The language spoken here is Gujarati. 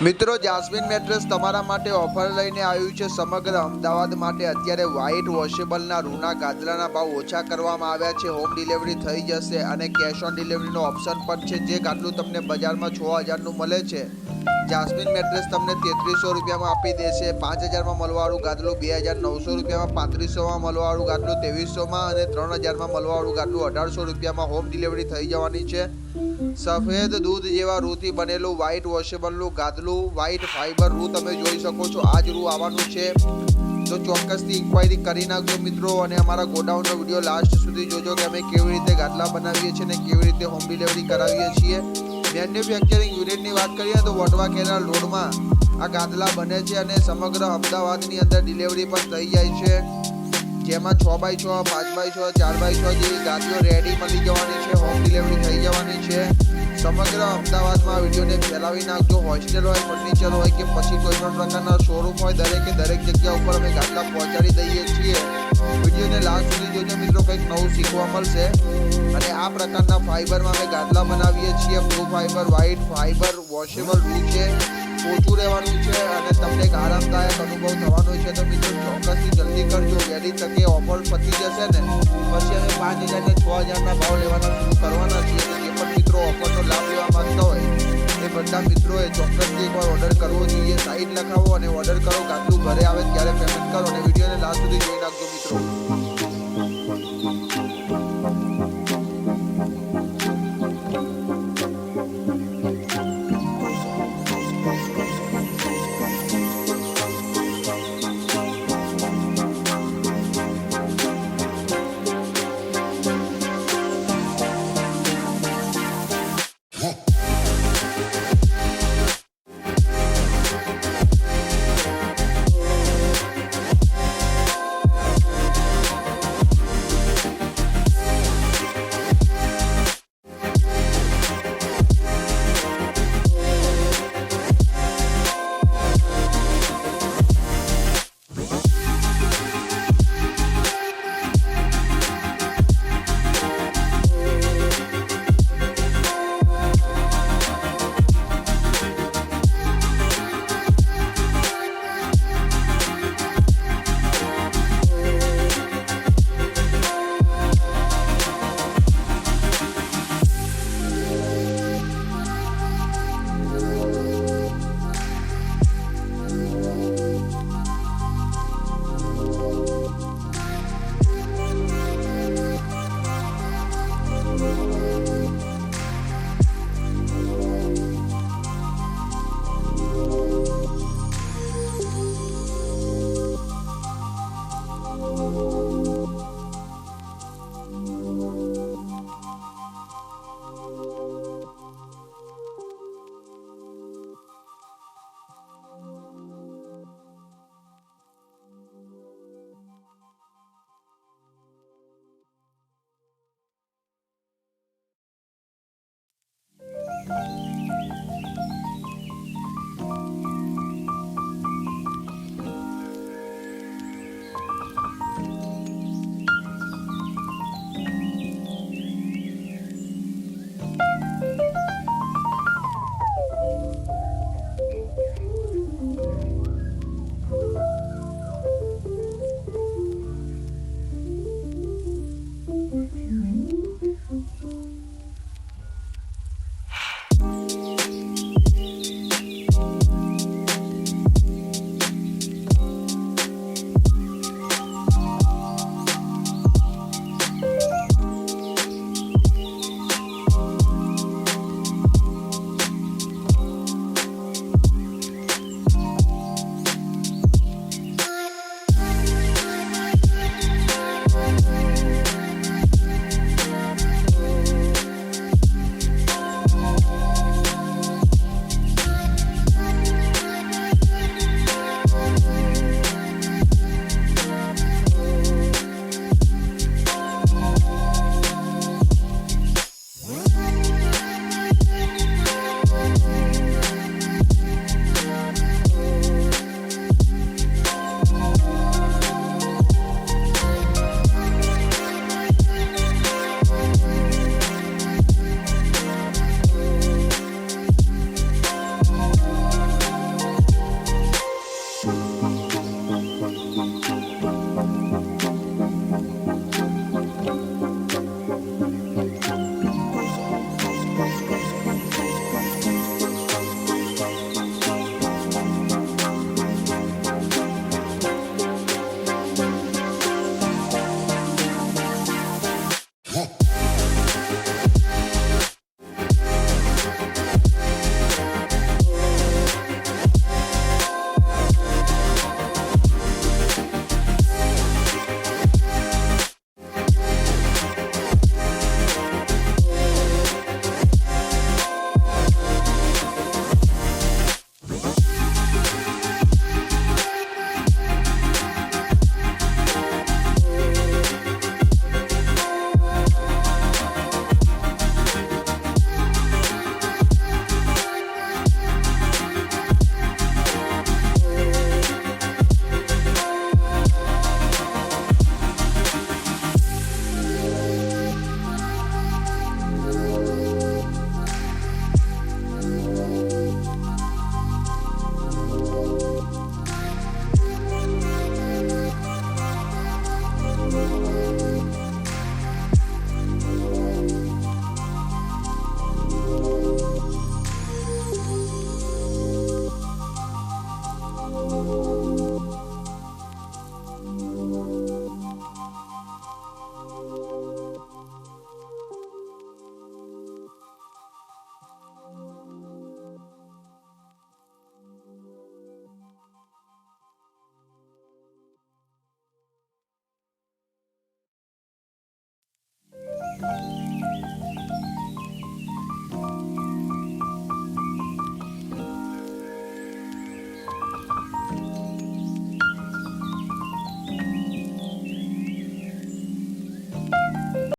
મિત્રો જાસ્મીન મેટ્રેસ તમારા માટે ઓફર લઈને આવ્યું છે સમગ્ર અમદાવાદ માટે। અત્યારે વ્હાઇટ વોશેબલના રૂના ગાદલાના ભાવ ઓછા કરવામાં આવ્યા છે। હોમ ડિલિવરી થઈ જશે અને કેશ ઓન ડિલિવરીનો ઓપ્શન પણ છે। જે ગાદલું તમને બજારમાં 6000નું મળે છે, જાસ્મીન મેટ્રેસ તમને 3300 રૂપિયામાં આપી દેશે। 5000માં મળવાવાળું ગાદલું 2900 રૂપિયામાં, 3500માં મળવાવાળું ગાદલું 2300માં અને 3000માં મળવાવાળું ગાદલું 1800 રૂપિયામાં હોમ ડિલિવરી થઈ જવાની છે। સફેદ દૂધ જેવા રૂથી બનેલું વ્હાઇટ વોશેબલનું ગાદલું, વ્હાઇટ ફાઈબર રૂ તમે જોઈ શકો છો। આ જ રૂ આવવાનું છે, તો ચોક્કસથી ઇન્ક્વાયરી કરી નાખજો મિત્રો। અને અમારા ગોડાઉનનો વિડીયો લાસ્ટ સુધી જોજો કે અમે કેવી રીતે ગાદલા બનાવીએ છીએ અને કેવી રીતે હોમ ડિલિવરી કરાવીએ છીએ। મેન્યુફેક્ચરિંગ યુનિટની વાત કરીએ તો વટવા કેનાલ રોડમાં આ ગાદલા બને છે અને સમગ્ર અમદાવાદની અંદર ડિલિવરી પણ થઈ જાય છે। જેમાં 6x6, 5x6, 4x6 જેવી ગાદીઓ રેડી મળી જવાની છે, હોમ ડિલિવરી થઈ જવાની છે। સમગ્ર અમદાવાદમાં વિડીયોને ફેલાવી નાખજો। હોસ્ટેલ હોય, ફર્નિચર હોય કે પછી કોઈ પણ પ્રકારના શોરૂમ હોય, દરેક જગ્યા ઉપર અમે ગાદલા પહોંચાડી દઈએ છીએ। વિડીયોને લાસ્ટ સુધી જોજો મિત્રો, કંઈક નવું શીખવા મળશે। અને આ પ્રકારના ફાઈબરમાં અમે ગાદલા બનાવીએ છીએ। Blue fibre, white fibre washable રૂ છે, ઓછું રહેવાનું છે અને તમને એક આરામદાયક અનુભવ થવાનો છે। તો મિત્રો ચોક્કસથી જલ્દી કરજો, વહેલી તકે ઓફર પતી જશે ને પછી અમે 5000 ને 6000ના ભાવ લેવાના શરૂ કરવાના છીએ। જે પણ મિત્રો ઓફરનો લાભ લેવા માંગતા હોય એ બધા મિત્રોએ ચોક્કસથી એકવાર ઓર્ડર કરવો જોઈએ। સાઈડ લખાવો અને ઓર્ડર કરો, ગાદલું ઘરે આવે ત્યારે પેમેન્ટ કરો અને વિડીયોને લાસ્ટ સુધી જોઈ નાખજો મિત્રો।